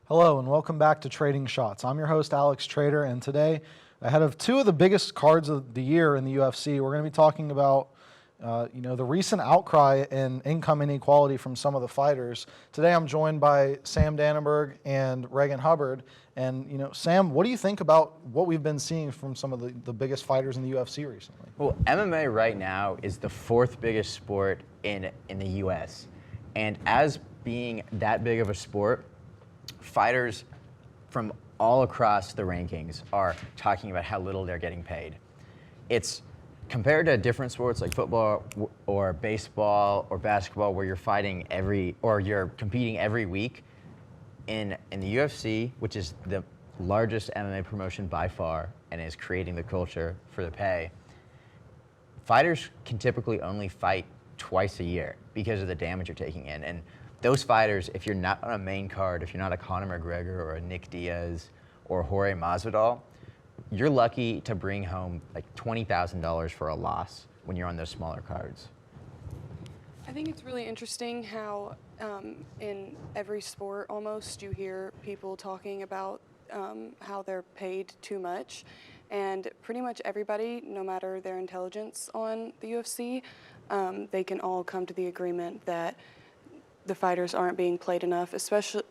Hello and welcome back to Trading Shots. I'm your host Alex Trader, and today, ahead of two of the biggest cards of the year in the UFC, we're going to be talking about the recent outcry in income inequality from some of the fighters. Today I'm joined by Sam Dannenberg and Reagan Hubbard. And Sam, what do you think about what we've been seeing from some of the biggest fighters in the UFC recently? Well, MMA right now is the fourth biggest sport in the US. And as being that big of a sport, fighters from all across the rankings are talking about how little they're getting paid. It's compared to different sports like football or baseball or basketball where you're competing every week. In the UFC, which is the largest MMA promotion by far and is creating the culture for the pay, fighters can typically only fight twice a year because of the damage you're taking in. And those fighters, if you're not on a main card, if you're not a Conor McGregor or a Nick Diaz or Jorge Masvidal, you're lucky to bring home like $20,000 for a loss when you're on those smaller cards. I think it's really interesting how in every sport almost you hear people talking about how they're paid too much. And pretty much everybody, no matter their intelligence on the UFC, they can all come to the agreement that the fighters aren't being paid enough, especially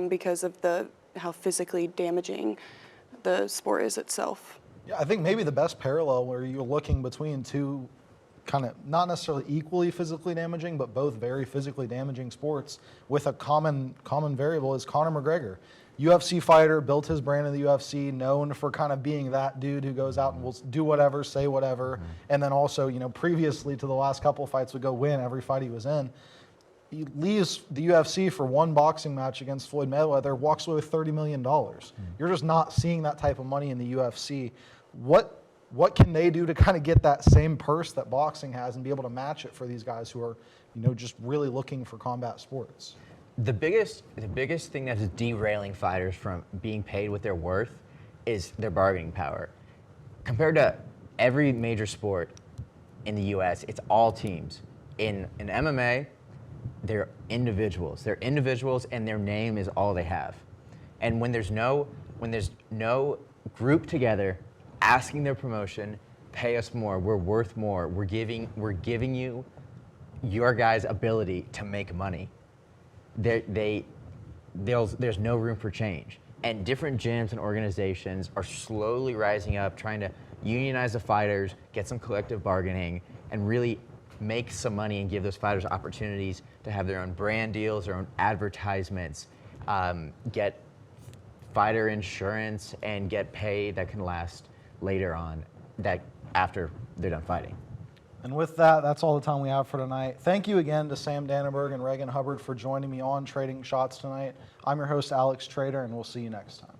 because of how physically damaging the sport is itself. Yeah, I think maybe the best parallel where you're looking between two kind of not necessarily equally physically damaging, but both very physically damaging sports with a common variable is Conor McGregor. UFC fighter, built his brand in the UFC, known for kind of being that dude who goes out and will do whatever, say whatever, and then also, previously to the last couple of fights would go win every fight he was in. He leaves the UFC for one boxing match against Floyd Mayweather, walks away with $30 million. You're just not seeing that type of money in the UFC. What can they do to kind of get that same purse that boxing has and be able to match it for these guys who are, just really looking for combat sports? The biggest thing that is derailing fighters from being paid what they're worth is their bargaining power. Compared to every major sport in the US, it's all teams. In MMA, they're individuals. They're individuals and their name is all they have. And when there's no group together asking their promotion, pay us more, we're worth more, we're giving you your guys' ability to make money, there's no room for change. And different gyms and organizations are slowly rising up, trying to unionize the fighters, get some collective bargaining, and really make some money and give those fighters opportunities to have their own brand deals, their own advertisements, get fighter insurance, and get paid that can last later on, that after they're done fighting. And with that, that's all the time we have for tonight. Thank you again to Sam Dannenberg and Reagan Hubbard for joining me on Trading Shots tonight. I'm your host, Alex Trader, and we'll see you next time.